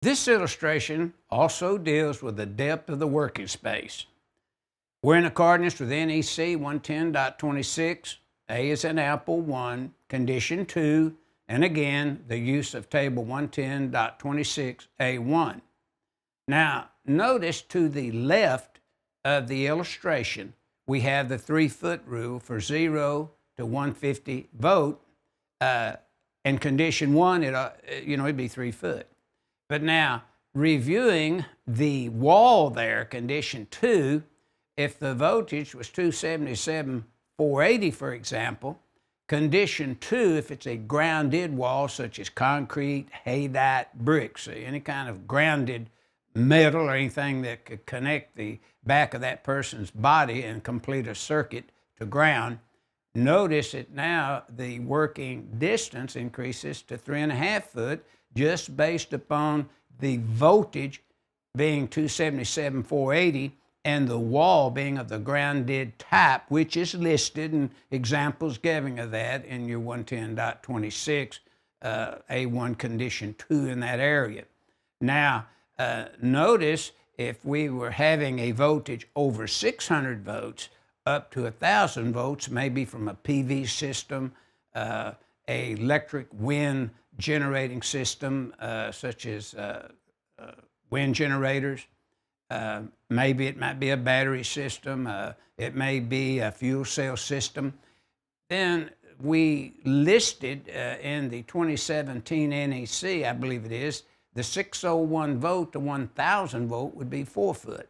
This illustration also deals with the depth of the working space. We're in accordance with NEC 110.26, A is in Apple 1, Condition 2, and again, the use of Table 110.26A1. Now, notice to the left of the illustration, we have the 3-foot rule for 0 to 150 volt. In Condition 1, it'd be 3 foot. But now, reviewing the wall there, Condition 2, if the voltage was 277, 480, for example, Condition 2, if it's a grounded wall, such as concrete, haydite, bricks, any kind of grounded metal or anything that could connect the back of that person's body and complete a circuit to ground, notice that now the working distance increases to 3.5 foot just based upon the voltage being 277, 480 and the wall being of the grounded type, which is listed and examples giving of that in your 110.26 A1 Condition 2 in that area. Now, notice if we were having a voltage over 600 volts up to 1,000 volts, maybe from a PV system, a electric wind generating system, such as wind generators. Maybe it might be a battery system. It may be a fuel cell system. Then we listed in the 2017 NEC, I believe it is, the 601 volt to 1,000 volt would be 4 foot.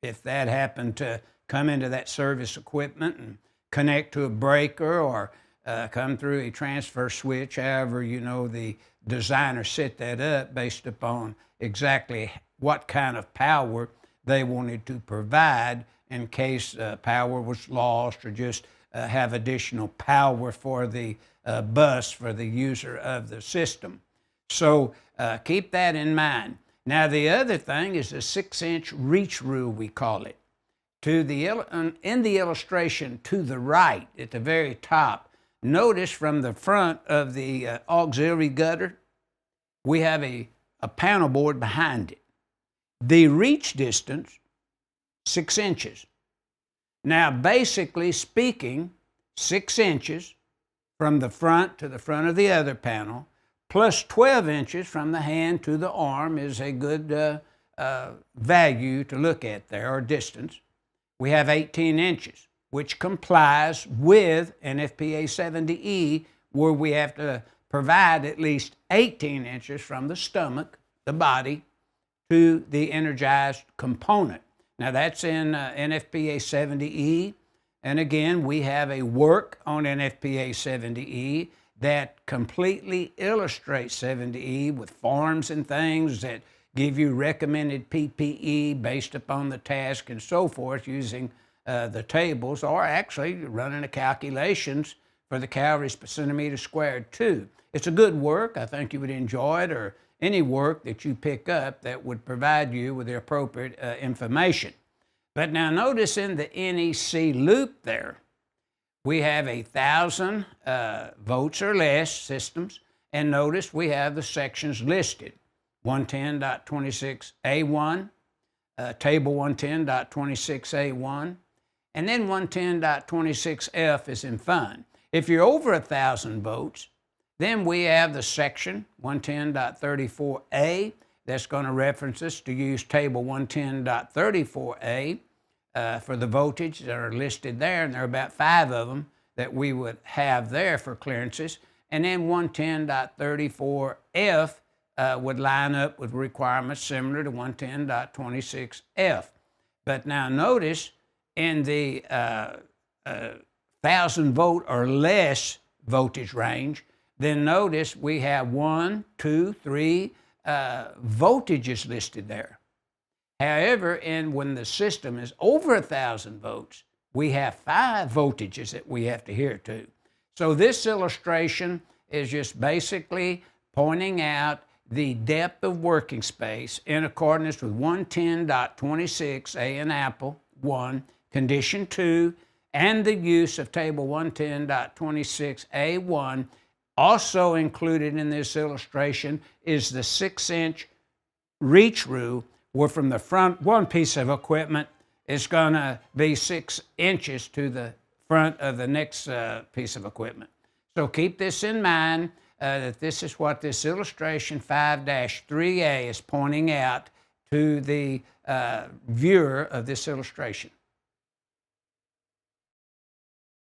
If that happened to come into that service equipment and connect to a breaker or come through a transfer switch, however the designer set that up based upon exactly what kind of power they wanted to provide in case power was lost or just have additional power for the bus for the user of the system. So keep that in mind. Now the other thing is the 6-inch reach rule, we call it. In the illustration to the right at the very top, notice from the front of the auxiliary gutter, we have a panel board behind it. The reach distance, 6 inches. Now, basically speaking, 6 inches from the front to the front of the other panel, plus 12 inches from the hand to the arm is a good value to look at there, or distance. We have 18 inches, which complies with NFPA 70E, where we have to provide at least 18 inches from the stomach, the body, to the energized component. Now that's in NFPA 70E, and again, we have a work on NFPA 70E that completely illustrates 70E with forms and things that give you recommended PPE based upon the task and so forth using the tables, or actually running the calculations for the calories per centimeter squared too. It's a good work. I think you would enjoy it, or any work that you pick up that would provide you with the appropriate information. But now notice in the NEC loop there, we have 1,000 volts or less systems, and notice we have the sections listed. 110.26A1, Table 110.26A1, and then 110.26F is in fun. If you're over 1,000 volts, then we have the section 110.34A that's going to reference us to use Table 110.34A for the voltage that are listed there, and there are about 5 of them that we would have there for clearances. And then 110.34F would line up with requirements similar to 110.26F. But now notice in the 1,000 volt or less voltage range, then notice we have 1, 2, 3 voltages listed there. However, when the system is over 1,000 volts, we have 5 voltages that we have to adhere to. So this illustration is just basically pointing out the depth of working space in accordance with 110.26A in Apple 1, Condition 2, and the use of Table 110.26A1. Also included in this illustration is the 6-inch reach rule, where from the front, one piece of equipment is going to be 6 inches to the front of the next piece of equipment. So keep this in mind, that this is what this illustration 5-3A is pointing out to the viewer of this illustration.